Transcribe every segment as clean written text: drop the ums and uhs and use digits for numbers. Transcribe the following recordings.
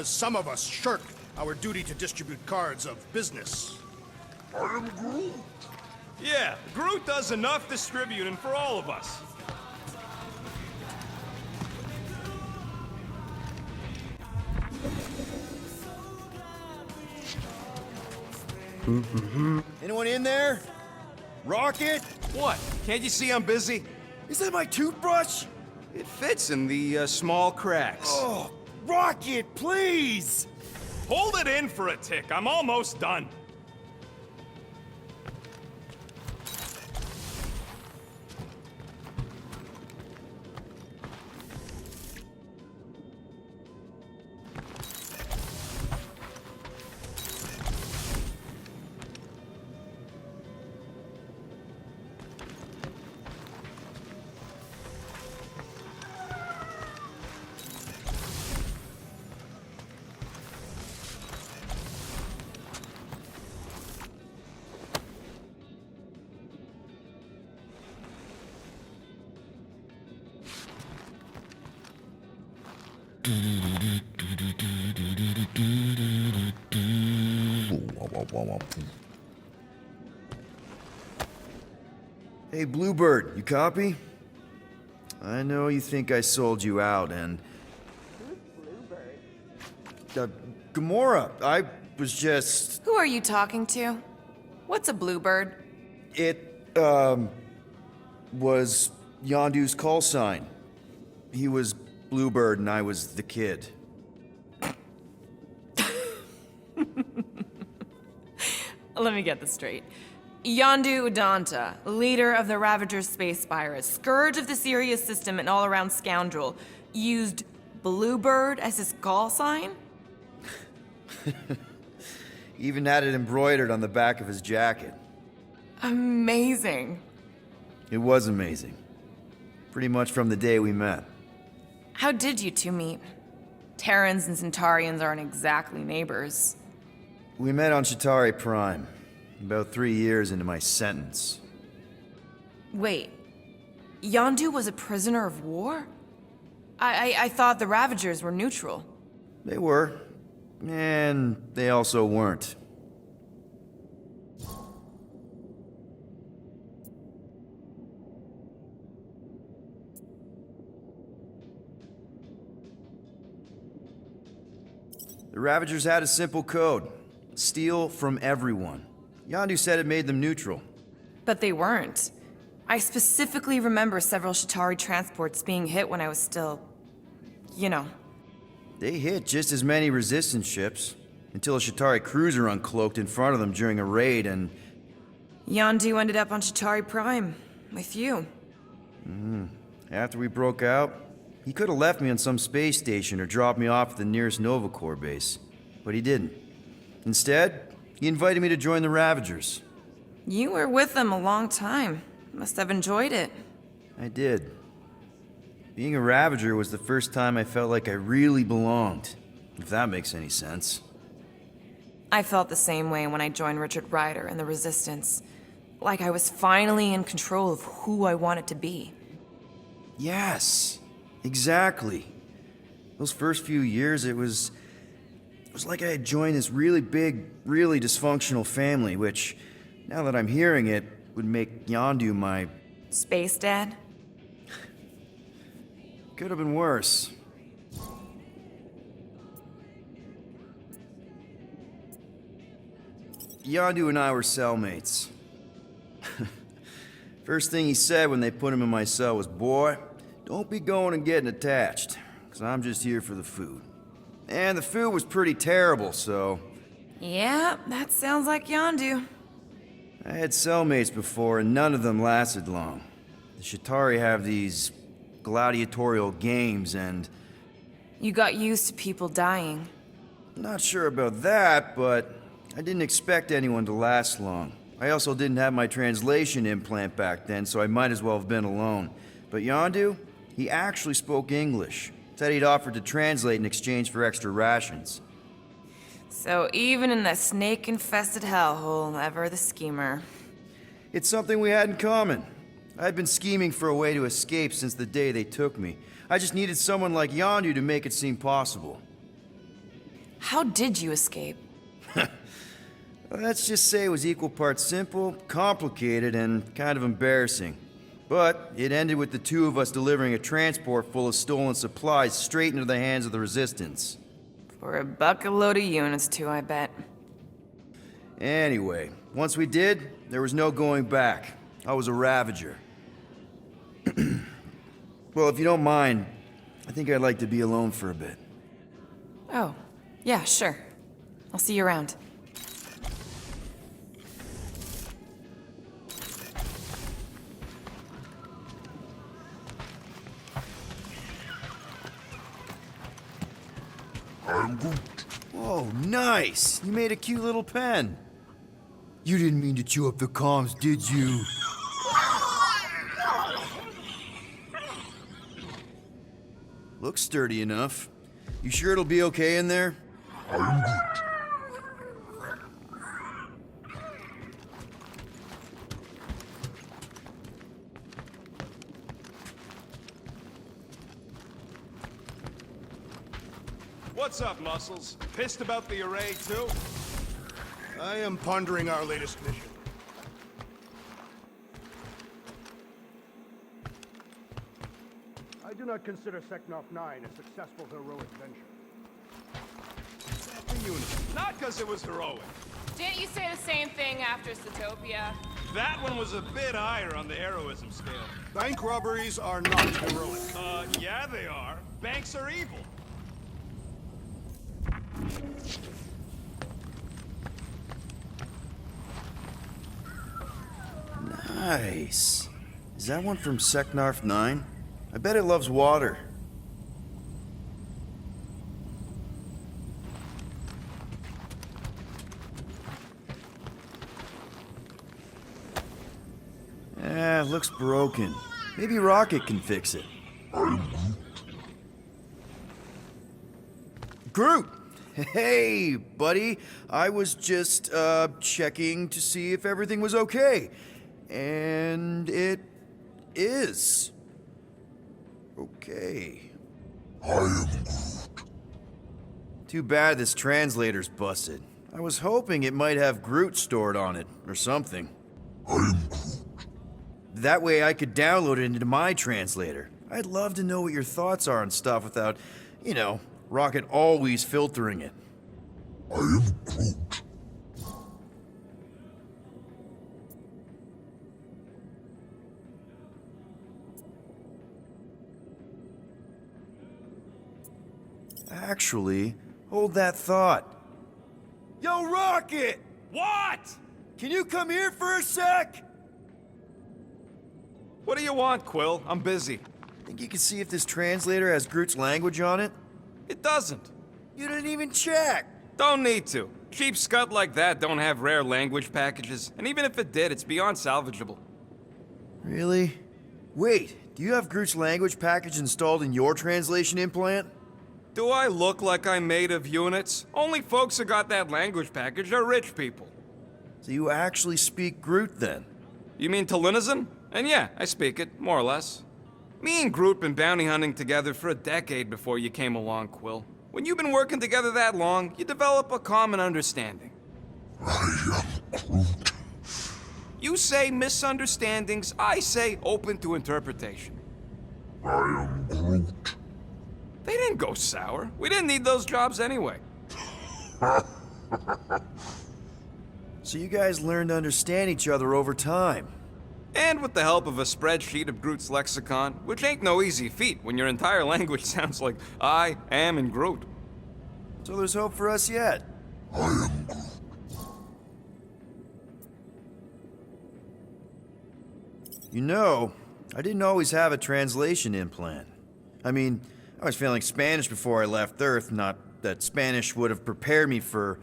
Some of us shirk our duty to distribute cards of business. I am Groot. Yeah, Groot does enough distributing for all of us. Anyone in there? Rocket? What? Can't you see I'm busy? Is that my toothbrush? It fits in the small cracks. Oh, Rocket, please! Hold it in for a tick. I'm almost done. Hey, Bluebird, you copy? I know you think I sold you out, and... Who's Bluebird? Gamora, I was just... Who are you talking to? What's a bluebird? It, was Yondu's call sign. He was Bluebird and I was the kid. Let me get this straight. Yondu Udanta, leader of the Ravager's space virus, scourge of the Sirius system and all-around scoundrel, used Bluebird as his call sign? Even had it embroidered on the back of his jacket. Amazing. It was amazing. Pretty much from the day we met. How did you two meet? Terrans and Centaurians aren't exactly neighbors. We met on Chitauri Prime, about 3 years into my sentence. Wait, Yondu was a prisoner of war? I thought the Ravagers were neutral. They were, and they also weren't. The Ravagers had a simple code. Steal from everyone. Yondu said it made them neutral. But they weren't. I specifically remember several Chitauri transports being hit when I was still... you know. They hit just as many resistance ships, until a Chitauri cruiser uncloaked in front of them during a raid and... Yondu ended up on Chitauri Prime, with you. After we broke out, he could have left me on some space station or dropped me off at the nearest Nova Corps base. But he didn't. Instead, he invited me to join the Ravagers. You were with them a long time. Must have enjoyed it. I did. Being a Ravager was the first time I felt like I really belonged, if that makes any sense. I felt the same way when I joined Richard Ryder and the Resistance. Like I was finally in control of who I wanted to be. Yes, exactly. Those first few years, it was like I had joined this really big, really dysfunctional family, which, now that I'm hearing it, would make Yondu my... Space Dad? Could have been worse. Yondu and I were cellmates. First thing he said when they put him in my cell was, "Boy, don't be going and getting attached, because I'm just here for the food." And the food was pretty terrible, so... Yeah, that sounds like Yondu. I had cellmates before, and none of them lasted long. The Chitauri have these gladiatorial games, and... You got used to people dying. Not sure about that, but I didn't expect anyone to last long. I also didn't have my translation implant back then, so I might as well have been alone. But Yondu, he actually spoke English. Said he'd offered to translate in exchange for extra rations. So even in that snake-infested hellhole, ever the schemer. It's something we had in common. I'd been scheming for a way to escape since the day they took me. I just needed someone like Yondu to make it seem possible. How did you escape? Let's just say it was equal parts simple, complicated, and kind of embarrassing. But it ended with the two of us delivering a transport full of stolen supplies straight into the hands of the Resistance. For a bucket-load of units, too, I bet. Anyway, once we did, there was no going back. I was a Ravager. Well, if you don't mind, I think I'd like to be alone for a bit. Oh, yeah, sure. I'll see you around. I'm Groot. Whoa, nice! You made a cute little pen. You didn't mean to chew up the comms, did you? Looks sturdy enough. You sure it'll be okay in there? I'm Groot. What's up, Muscles? Pissed about the array, too? I am pondering our latest mission. I do not consider Seknov 9 a successful heroic venture. The unit. Not because it was heroic. Didn't you say the same thing after Zootopia? That one was a bit higher on the heroism scale. Bank robberies are not heroic. Yeah, they are. Banks are evil. Nice. Is that one from Seknarf 9? I bet it loves water. Looks broken. Maybe Rocket can fix it. Groot! Hey, buddy. I was just, checking to see if everything was okay. And it is. Okay. I am Groot. Too bad this translator's busted. I was hoping it might have Groot stored on it, or something. I am Groot. That way I could download it into my translator. I'd love to know what your thoughts are on stuff without, you know, Rocket always filtering it. I am Groot. Actually, hold that thought. Yo, Rocket! What? Can you come here for a sec? What do you want, Quill? I'm busy. Think you can see if this translator has Groot's language on it? It doesn't. You didn't even check! Don't need to. Cheap scut like that don't have rare language packages, and even if it did, it's beyond salvageable. Really? Wait, do you have Groot's language package installed in your translation implant? Do I look like I'm made of units? Only folks who got that language package are rich people. So you actually speak Groot then? You mean Talinisan? And yeah, I speak it, more or less. Me and Groot been bounty hunting together for a decade before you came along, Quill. When you've been working together that long, you develop a common understanding. I am Groot. You say misunderstandings, I say open to interpretation. I am Groot. They didn't go sour. We didn't need those jobs anyway. So you guys learned to understand each other over time. And with the help of a spreadsheet of Groot's lexicon, which ain't no easy feat when your entire language sounds like I am in Groot. So there's hope for us yet. I am Groot. You know, I didn't always have a translation implant. I mean, I was failing Spanish before I left Earth, not that Spanish would have prepared me for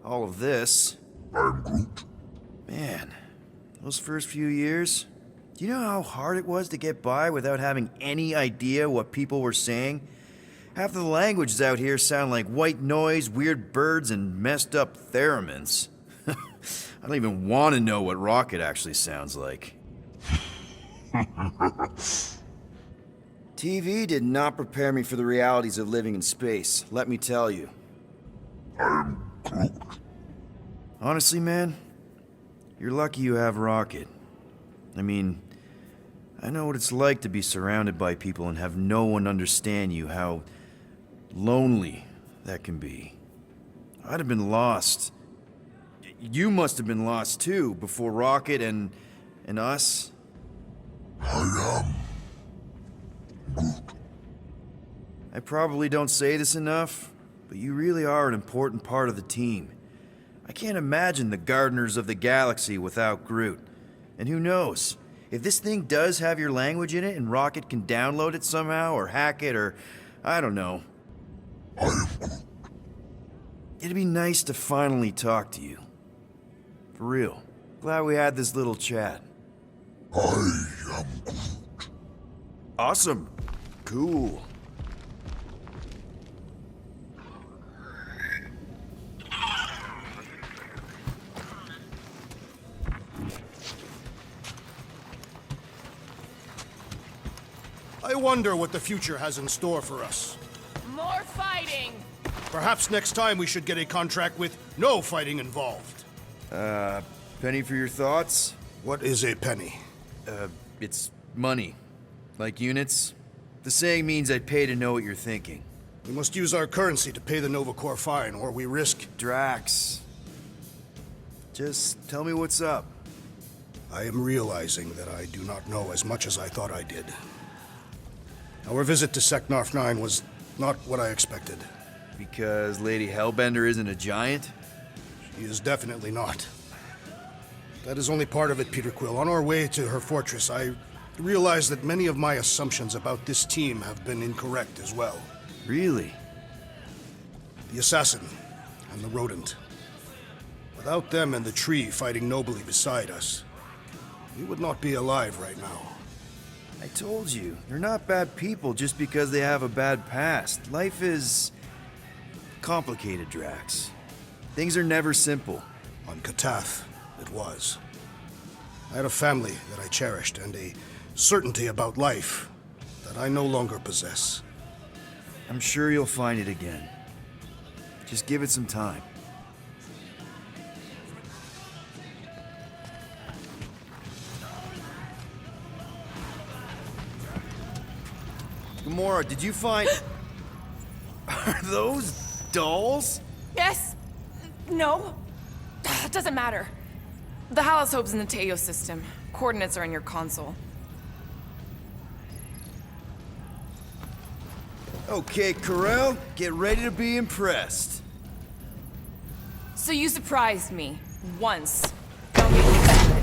all of this. I am Groot. Man, those first few years, do you know how hard it was to get by without having any idea what people were saying? Half of the languages out here sound like white noise, weird birds, and messed up theremins. I don't even want to know what Rocket actually sounds like. TV did not prepare me for the realities of living in space, let me tell you. I am Groot. Honestly, man, you're lucky you have Rocket. I mean, I know what it's like to be surrounded by people and have no one understand you, how lonely that can be. I'd have been lost. You must have been lost too, before Rocket and us. I am Groot. I probably don't say this enough, but you really are an important part of the team. I can't imagine the Gardeners of the Galaxy without Groot. And who knows? If this thing does have your language in it and Rocket can download it somehow or hack it or I don't know. I am Groot. It'd be nice to finally talk to you. For real. Glad we had this little chat. I am Groot. Awesome. Cool. I wonder what the future has in store for us. More fighting! Perhaps next time we should get a contract with no fighting involved. Penny for your thoughts? What is a penny? It's money. Like units. The saying means I'd pay to know what you're thinking. We must use our currency to pay the Nova Corps fine, or we risk... Drax. Just tell me what's up. I am realizing that I do not know as much as I thought I did. Our visit to Seknarf 9 was not what I expected. Because Lady Hellbender isn't a giant? She is definitely not. That is only part of it, Peter Quill. On our way to her fortress, I realized that many of my assumptions about this team have been incorrect as well. Really? The assassin and the rodent. Without them and the tree fighting nobly beside us, we would not be alive right now. I told you, they're not bad people just because they have a bad past. Life is complicated, Drax. Things are never simple. On Katath, it was. I had a family that I cherished and a certainty about life that I no longer possess. I'm sure you'll find it again. Just give it some time. Gamora, did you find... Are those dolls? Yes? No? It doesn't matter. The Halosope's in the Teo system. Coordinates are in your console. Okay, Corel, get ready to be impressed. So you surprised me. Once. Don't get used to it.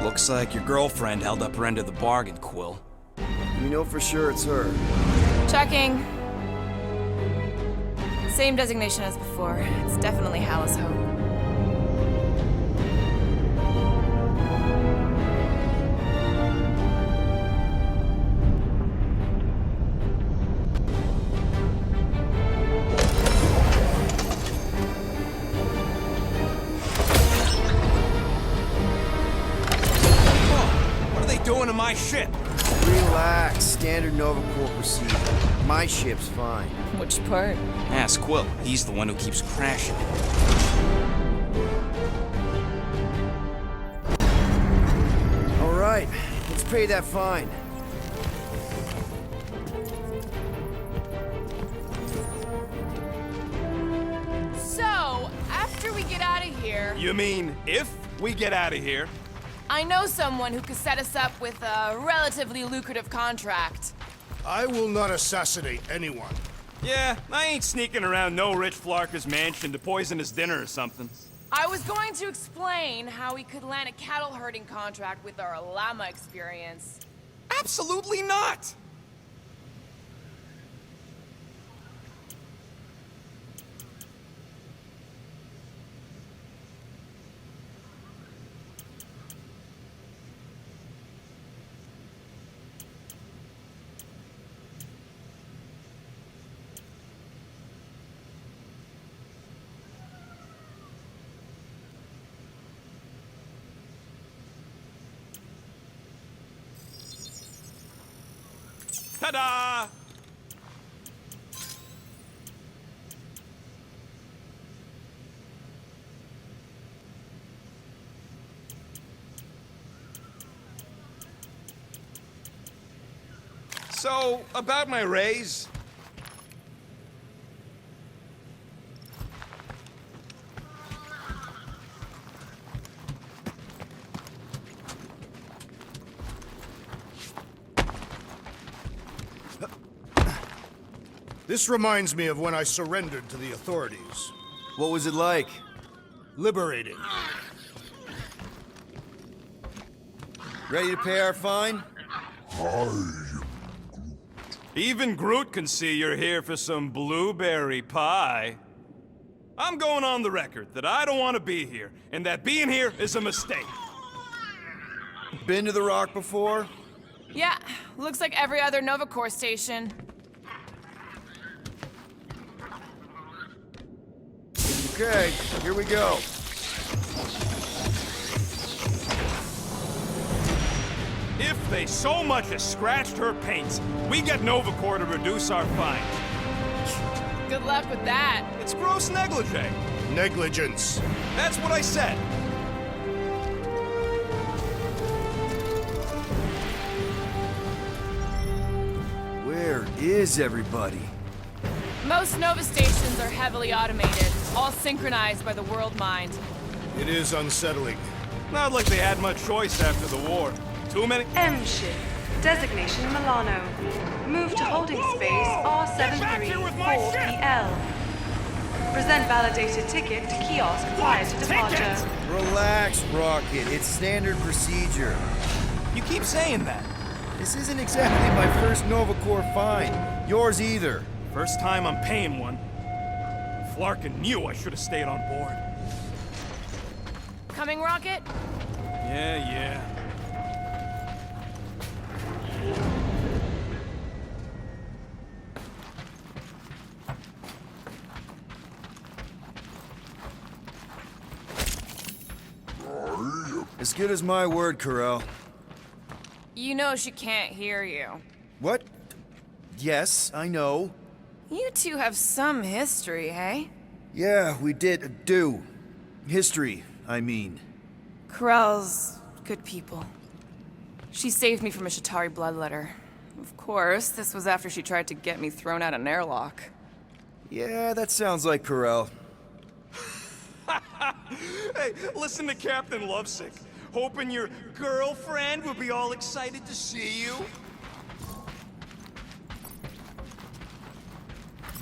Looks like your girlfriend held up her end of the bargain, Quill. You know for sure it's her. Checking. Same designation as before. It's definitely Halosope. What are they doing to my ship? Relax, standard Nova Corps procedure. My ship's fine. Which part? Ask Quill. He's the one who keeps crashing. All right, let's pay that fine. So, after we get out of here, You mean if we get out of here? I know someone who could set us up with a relatively lucrative contract. I will not assassinate anyone. Yeah, I ain't sneaking around no rich flarker's mansion to poison his dinner or something. I was going to explain how we could land a cattle herding contract with our llama experience. Absolutely not! Ta-da! So, about my raise, This reminds me of when I surrendered to the authorities. What was it like? Liberating. Ready to pay our fine? even Groot can see you're here for some blueberry pie. I'm going on the record that I don't want to be here, and that being here is a mistake. Been to the Rock before? Yeah, looks like every other Nova Corps station. Okay, here we go. If they so much as scratched her paints, we get Nova Corps to reduce our fine. Good luck with that. It's gross negligee. Negligence. That's what I said. Where is everybody? Most Nova stations are heavily automated, all synchronized by the world mind. It is unsettling. Not like they had much choice after the war. Too many. M ship. Designation Milano. Move to holding space R734PL. Present validated ticket to kiosk prior to departure. Relax, Rocket. It's standard procedure. You keep saying that. This isn't exactly my first Nova Corps fine. Yours either. First time I'm paying one. Flarkin knew I should have stayed on board. Coming, Rocket? Yeah. As good as my word, Corel. You know she can't hear you. What? Yes, I know. You two have some history, hey? Yeah, we did do. History, I mean. Corell's good people. She saved me from a Shatari bloodletter. Of course, this was after she tried to get me thrown out an airlock. Yeah, that sounds like Corel. Hey, listen to Captain Lovesick. Hoping your girlfriend will be all excited to see you.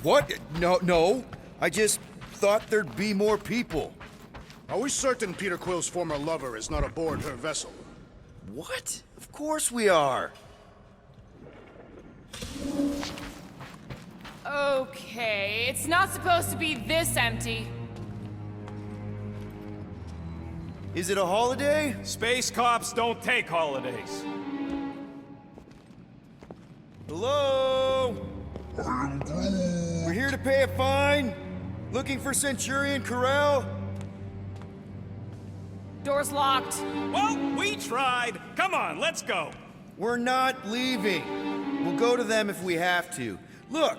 What? No. I just thought there'd be more people. Are we certain Peter Quill's former lover is not aboard her vessel? What? Of course we are. Okay, it's not supposed to be this empty. Is it a holiday? Space cops don't take holidays. Hello? We're here to pay a fine. Looking for Centurion Corel? Door's locked. Well, we tried. Come on, let's go. We're not leaving. We'll go to them if we have to. Look,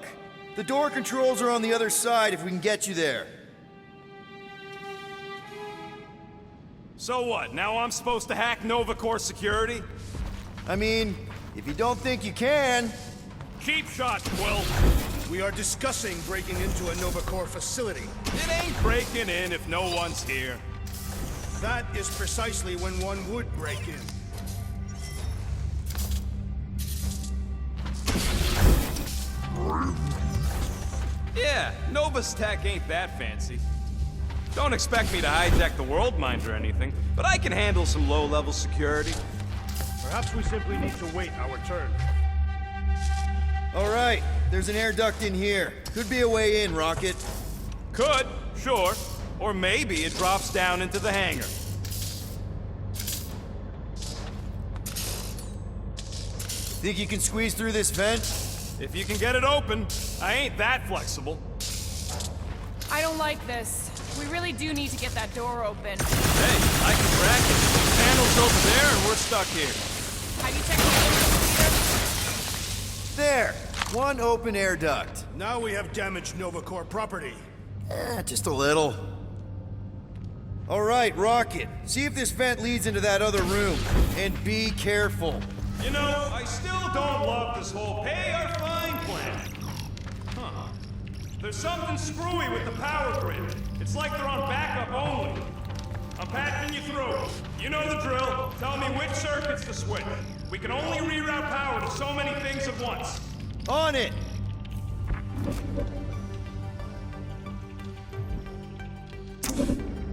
the door controls are on the other side if we can get you there. So what, now I'm supposed to hack Nova Corps security? I mean, if you don't think you can. Cheap shot, Quill. We are discussing breaking into a Nova Corps facility. It ain't breaking in if no one's here. That is precisely when one would break in. Yeah, Nova's tech ain't that fancy. Don't expect me to hijack the world mind or anything, but I can handle some low-level security. Perhaps we simply need to wait our turn. All right, there's an air duct in here. Could be a way in, Rocket. Could, sure. Or maybe it drops down into the hangar. Think you can squeeze through this vent? If you can get it open, I ain't that flexible. I don't like this. We really do need to get that door open. Hey, I can crack it. The panel's over there and we're stuck here. Have you checked the other rooms, Peter? There! One open air duct. Now we have damaged Novacore property. Just a little. All right, Rocket. See if this vent leads into that other room. And be careful. You know, I still don't love this whole pay or fine plan. Huh. There's something screwy with the power grid. It's like they're on backup only. I'm patching you through. You know the drill. Tell me which circuits to switch. We can only reroute power to so many things at once. On it!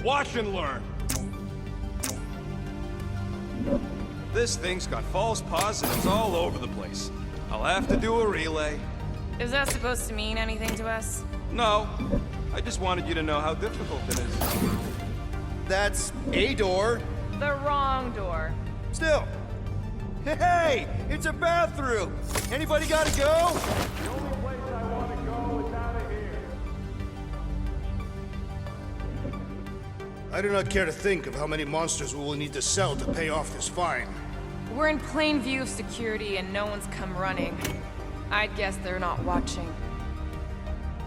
Watch and learn. This thing's got false positives all over the place. I'll have to do a relay. Is that supposed to mean anything to us? No, I just wanted you to know how difficult it is. That's a door. The wrong door. Still. Hey! It's a bathroom! Anybody gotta go? The only place I want to go is out of here. I do not care to think of how many monsters we will need to sell to pay off this fine. We're in plain view of security and no one's come running. I'd guess they're not watching.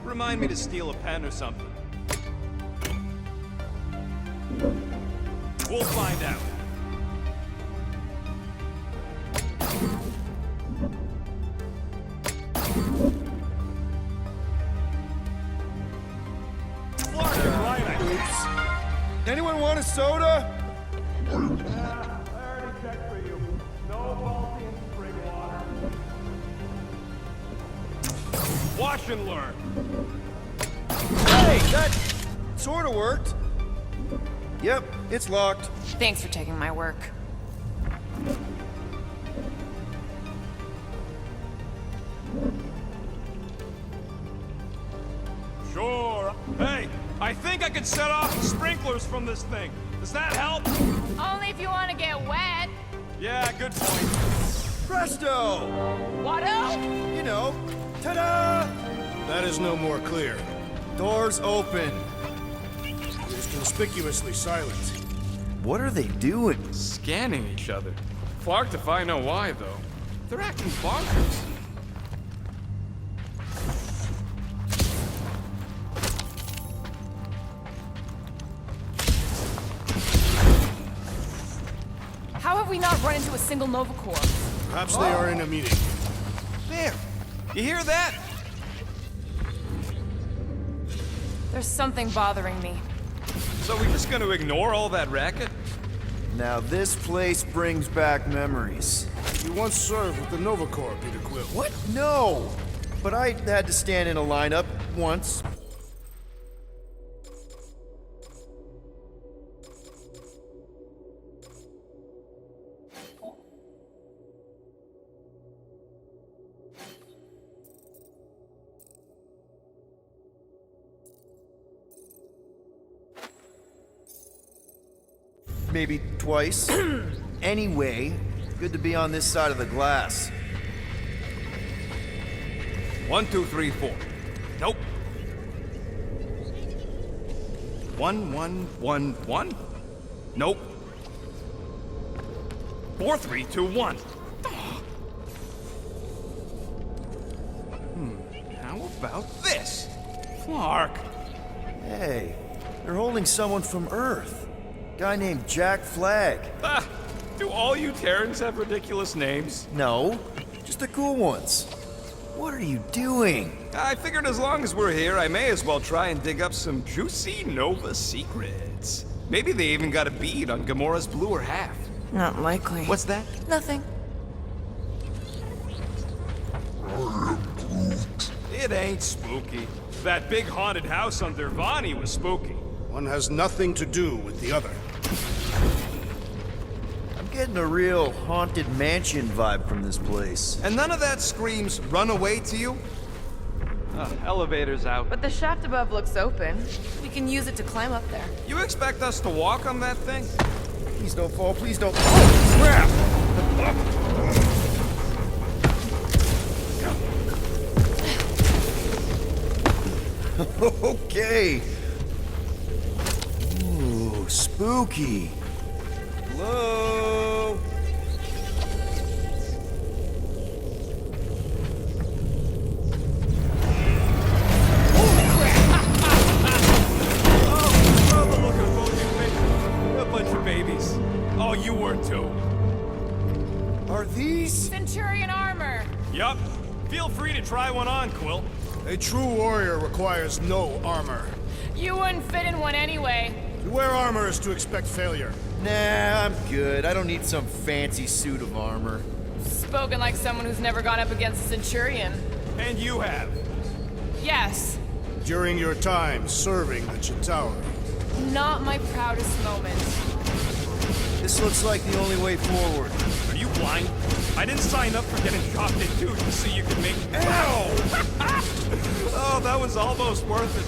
Remind me to steal a pen or something. We'll find out. Florida, right, I Anyone want a soda? I already checked for you. No faulty in spring water. Watch and learn. Hey, that sorta worked. Yep, it's locked. Thanks for taking my work. Sure. Hey, I think I could set off the sprinklers from this thing. Does that help? Only if you want to get wet. Yeah, good point. Presto! Watto? You know, ta-da! That is no more clear. Doors open. It is conspicuously silent. What are they doing? Scanning each other. Clark if I know why, though. They're acting bonkers. How have we not run into a single Novacore? Perhaps they are in a meeting. There! You hear that? There's something bothering me. So we're just gonna ignore all that racket? Now this place brings back memories. You once served with the Novacore, Peter Quill. What? No! But I had to stand in a lineup once. Maybe twice. Anyway, good to be on this side of the glass. 1, 2, 3, 4. Nope. 1, 1, 1, 1. Nope. 4, 3, 2, 1. How about this? Clark. Hey, they're holding someone from Earth. Guy named Jack Flag. Ah, do all you Terrans have ridiculous names? No, just the cool ones. What are you doing? I figured as long as we're here, I may as well try and dig up some juicy Nova secrets. Maybe they even got a bead on Gamora's bluer half. Not likely. What's that? Nothing. It ain't spooky. That big haunted house on Dervani was spooky. One has nothing to do with the other. I'm getting a real haunted mansion vibe from this place. And none of that screams run away to you? Elevator's out. But the shaft above looks open. We can use it to climb up there. You expect us to walk on that thing? Please don't fall, please don't. Oh, crap! Okay. Ooh, spooky. Hello? nice. Oh, you were too. Are these? Centurion armor! Yup. Feel free to try one on, Quill. A true warrior requires no armor. You wouldn't fit in one anyway. To wear armor is to expect failure. Nah, I'm good. I don't need some fancy suit of armor. Spoken like someone who's never gone up against a Centurion. And you have. Yes, During your time serving the Chitauri. not my proudest moment. This looks like the only way forward. Are you blind? I didn't sign up for getting chopped in two just so you could make. Ow! Oh, that was almost worth it.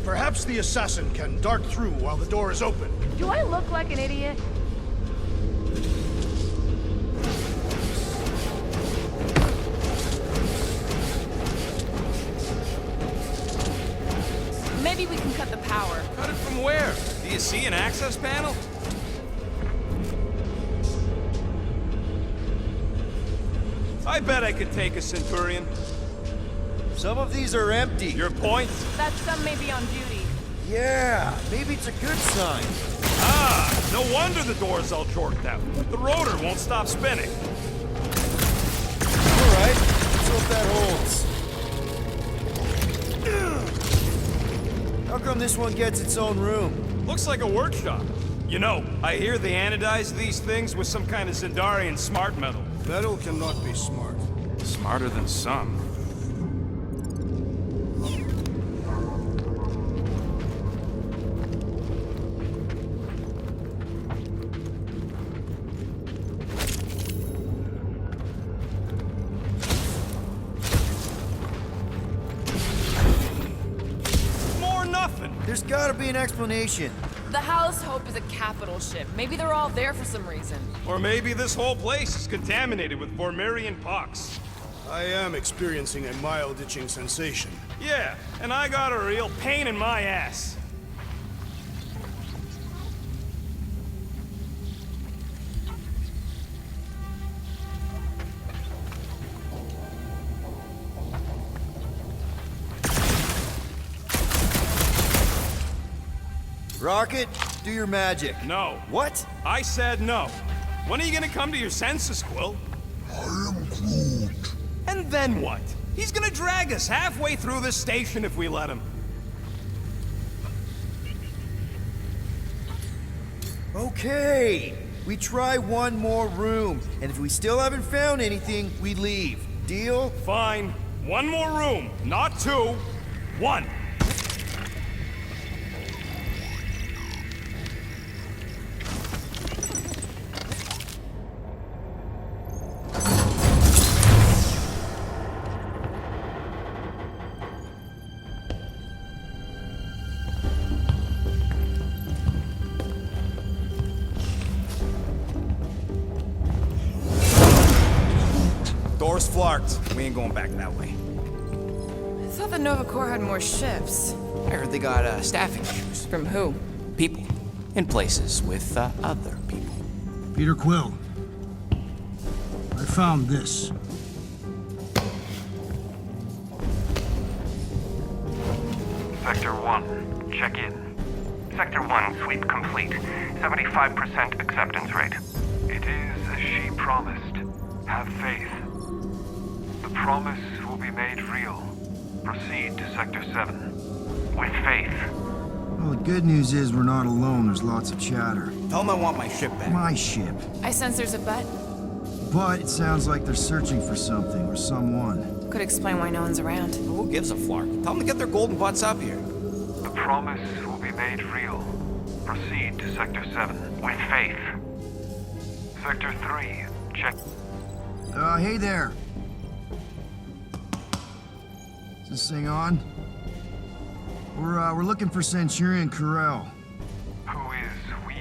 Perhaps the assassin can dart through while the door is open. Do I look like an idiot? Maybe we can cut the power. Cut it from where? Do you see an access panel? I bet I could take a Centurion. Some of these are empty. Your point? That some may be on duty. Yeah, maybe it's a good sign. Ah, no wonder the door's all jorked out. The rotor won't stop spinning. All right, let's hope that holds. How come this one gets its own room? Looks like a workshop. You know, I hear they anodize these things with some kind of Zendarian smart metal. Metal cannot be smart. Smarter than some. More nothing. There's gotta be an explanation. The House Hope is a capital ship. Maybe they're all there for some reason. Or maybe this whole place is contaminated with Vormirian pox. I am experiencing a mild itching sensation. Yeah, and I got a real pain in my ass. Rocket, do your magic. No. What? I said no. When are you gonna come to your senses, Quill? I am Groot. And then what? He's gonna drag us halfway through this station if we let him. Okay. We try one more room, and if we still haven't found anything, we leave. Deal? Fine. One more room. Not two. One. Door's flarked. We ain't going back that way. I thought the Nova Corps had more ships. I heard they got staffing issues. From who? People. In places with other people. Peter Quill. I found this. Sector 1, check in. Sector 1, sweep complete. 75% acceptance rate. It is as she promised. Have faith. The promise will be made real. Proceed to Sector 7. With faith. Well, the good news is we're not alone. There's lots of chatter. Tell them I want my ship back. My ship. I sense there's a bet. But it sounds like they're searching for something or someone. Could explain why no one's around. Who gives a flark? Tell them to get their golden butts up here. The promise will be made real. Proceed to Sector 7. With faith. Sector 3, check. Hey there. Is this thing on? We're looking for Centurion Corel. Who is we?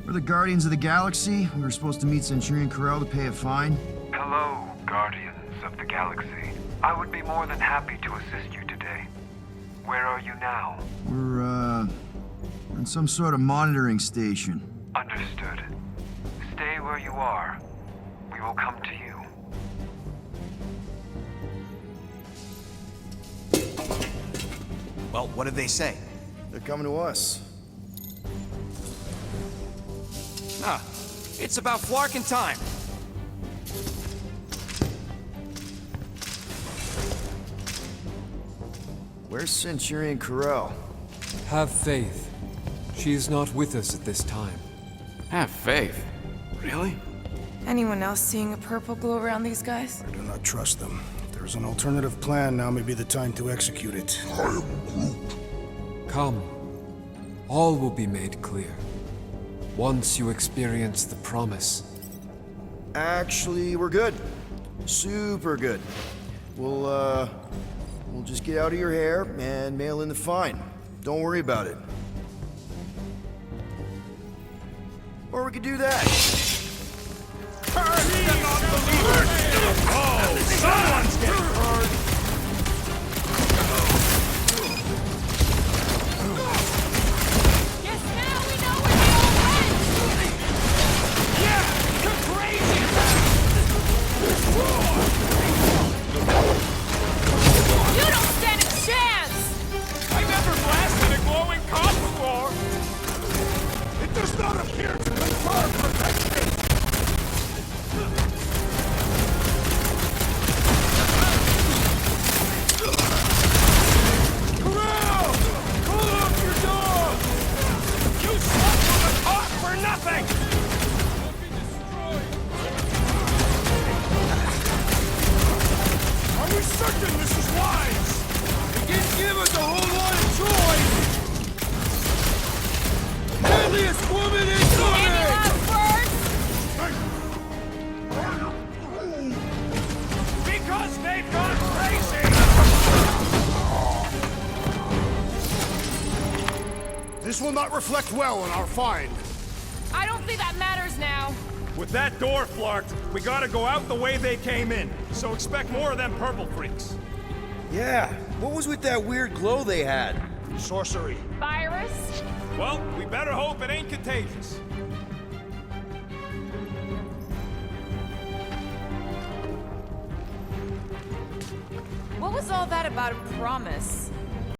We're the Guardians of the Galaxy. We were supposed to meet Centurion Corel to pay a fine. Hello, Guardians of the Galaxy. I would be more than happy to assist you today. Where are you now? We're in some sort of monitoring station. Understood. Stay where you are. We will come to you. Well, what did they say? They're coming to us. Ah, it's about Flarkin time. Where's Centurion Corel? Have faith. She is not with us at this time. Have faith. Really? Anyone else seeing a purple glow around these guys? I do not trust them. If there is an alternative plan, now may be the time to execute it. Come. All will be made clear. Once you experience the promise. Actually, we're good. Super good. We'll just get out of your hair and mail in the fine. Don't worry about it. Or we could do that. Oh, someone's getting hurt! Yes, now we know where they all went! Yeah! You're crazy! You don't stand a chance! I never blasted a glowing cop before! It does not appear to confer protection! Corral! Pull up your dog! You slept with a cop for nothing! Are we certain this is wise? It didn't give us a whole lot of choice! Deadliest woman in Any comics! last words? Because they've gone crazy! This will not reflect well on our find. I don't think that matters now. With that door flarked, we gotta go out the way they came in. So expect more of them purple freaks. Yeah, what was with that weird glow they had? Sorcery. Virus? Well, we better hope it ain't contagious. What was all that about a promise?